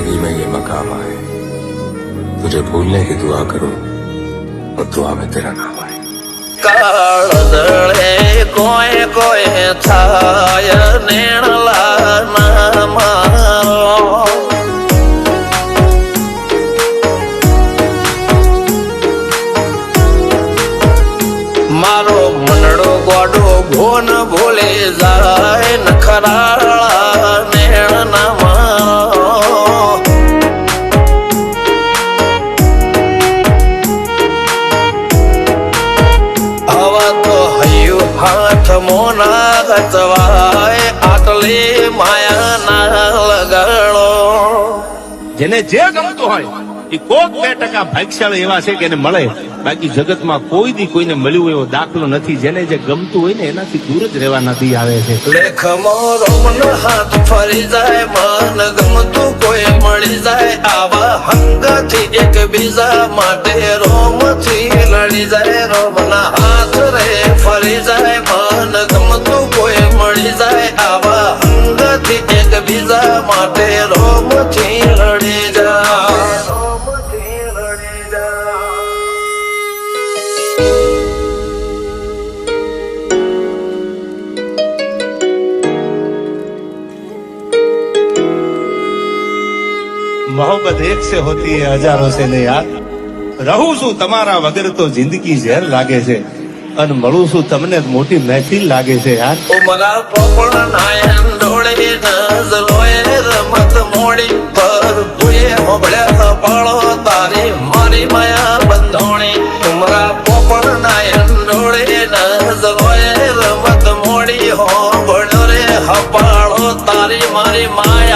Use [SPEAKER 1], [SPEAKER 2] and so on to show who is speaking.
[SPEAKER 1] जिंदगी में ये मकाम आए, तुझे भूलने की दुआ करूं और दुआ में तेरा नाम आए।
[SPEAKER 2] કાળદળે કોઈ કોઈ થાય નેણલા ના મારો મારો મનડો ગોડો ભોન ભૂલે જાય નખરાળા નેણ ના મારો હાથ મોના ગચવાય આટલી માયા ના લગાડો
[SPEAKER 3] જેને જે ગમતું હોય એ કોક 2% ભાગ્યશાળી એવા છે કે એને મળે, બાકી જગતમાં કોઈ દી કોઈને મળ્યું એવો દાખલો નથી. જેને જે ગમતું હોય ને એનાથી દૂર જ રહેવા નથી આવે છે.
[SPEAKER 2] લેખમો રોમન હાથ ફરી જાય, મન ગમતું કોઈ મળી જાય, આવા હંગથી એકબીજા માટે રોમથી લડી જાય. રોમના હાથ રે ફરી જાય, મન ગમતું કોઈ મળી જાય, આવા હંગથી એકબીજા માટે રોમથી લડી જાય.
[SPEAKER 3] मोहब्बत एक से होती है हजारों से नहीं यार. રહું છું તમારા વગર તો જિંદગી ઝેર લાગે છે, અને મળું છું તમને મોટી મહેફિલ લાગે છે યાર.
[SPEAKER 2] ઉમરા પોપણ નાયન ડોળે નજરોએ રમત મોડી પર ભૂએ મોબળ્યા પાળો તારી મારી માયા બંધોણી. ઉમરા પોપણ નાયન ડોળે નજરોએ રમત મોડી હો બળો રે હપાળો તારી મારી માયા